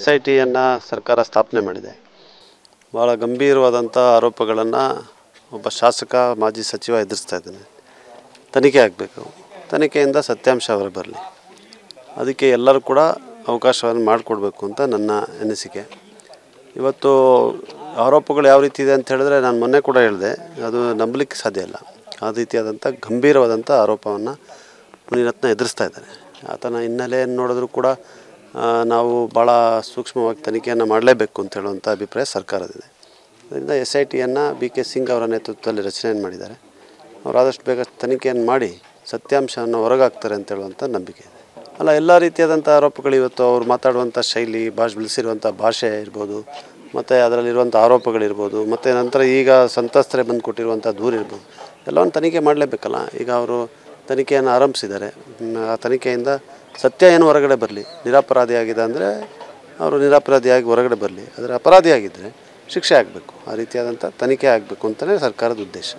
SITಯನ್ನು ಸರ್ಕಾರ ಸ್ಥಾಪನೆ ಮಾಡಿದೆ. ಭಾಳ ಗಂಭೀರವಾದಂಥ ಆರೋಪಗಳನ್ನು ಒಬ್ಬ ಶಾಸಕ ಮಾಜಿ ಸಚಿವ ಎದುರಿಸ್ತಾ ಇದ್ದಾನೆ. ತನಿಖೆ ಆಗಬೇಕು. ತನಿಖೆಯಿಂದ ಸತ್ಯಾಂಶ ಹೊರ ಬರಲಿ. ಅದಕ್ಕೆ ಎಲ್ಲರೂ ಕೂಡ ಅವಕಾಶವನ್ನು ಮಾಡಿಕೊಡ್ಬೇಕು ಅಂತ ನನ್ನ ಅನಿಸಿಕೆ. ಇವತ್ತು ಆರೋಪಗಳು ಯಾವ ರೀತಿ ಇದೆ ಅಂತ ಹೇಳಿದ್ರೆ, ನಾನು ಮೊನ್ನೆ ಕೂಡ ಹೇಳಿದೆ, ಅದು ನಂಬಲಿಕ್ಕೆ ಸಾಧ್ಯ ಇಲ್ಲ. ಆ ರೀತಿಯಾದಂಥ ಗಂಭೀರವಾದಂಥ ಆರೋಪವನ್ನು ಮುನಿರತ್ನ ಎದುರಿಸ್ತಾ ಇದ್ದಾರೆ. ಆತನ ಹಿನ್ನೆಲೆಯನ್ನು ನೋಡಿದ್ರೂ ಕೂಡ ನಾವು ಭಾಳ ಸೂಕ್ಷ್ಮವಾಗಿ ತನಿಖೆಯನ್ನು ಮಾಡಲೇಬೇಕು ಅಂತ ಹೇಳುವಂಥ ಅಭಿಪ್ರಾಯ ಸರ್ಕಾರದಿದೆ. ಅದರಿಂದ SITಯನ್ನು BK ಸಿಂಗ್ ಅವರ ನೇತೃತ್ವದಲ್ಲಿ ರಚನೆಯನ್ನು ಮಾಡಿದ್ದಾರೆ. ಅವರು ಆದಷ್ಟು ಬೇಗ ತನಿಖೆಯನ್ನು ಮಾಡಿ ಸತ್ಯಾಂಶವನ್ನು ಹೊರಗಾಕ್ತಾರೆ ಅಂತ ಹೇಳುವಂಥ ನಂಬಿಕೆ ಇದೆ. ಅಲ್ಲ, ಎಲ್ಲ ರೀತಿಯಾದಂಥ ಆರೋಪಗಳು ಇವತ್ತು ಅವ್ರು ಮಾತಾಡುವಂಥ ಶೈಲಿ, ಬಳಸಿರುವಂಥ ಭಾಷೆ ಇರ್ಬೋದು, ಮತ್ತು ಅದರಲ್ಲಿರುವಂಥ ಆರೋಪಗಳಿರ್ಬೋದು, ಮತ್ತು ನಂತರ ಈಗ ಸಂತ್ರಸ್ತರೇ ಬಂದು ಕೊಟ್ಟಿರುವಂಥ ದೂರು ಇರ್ಬೋದು, ಎಲ್ಲವನ್ನು ತನಿಖೆ ಮಾಡಲೇಬೇಕಲ್ಲ. ಈಗ ಅವರು ತನಿಖೆಯನ್ನು ಆರಂಭಿಸಿದ್ದಾರೆ. ಆ ತನಿಖೆಯಿಂದ ಸತ್ಯ ಏನು ಹೊರಗಡೆ ಬರಲಿ. ನಿರಪರಾಧಿಯಾಗಿದೆ ಅಂದರೆ ಅವರು ನಿರಪರಾಧಿಯಾಗಿ ಹೊರಗಡೆ ಬರಲಿ. ಆದರೆ ಅಪರಾಧಿಯಾಗಿದ್ದರೆ ಶಿಕ್ಷೆ ಆಗಬೇಕು. ಆ ರೀತಿಯಾದಂಥ ತನಿಖೆ ಆಗಬೇಕು ಅಂತಲೇ ಸರ್ಕಾರದ ಉದ್ದೇಶ.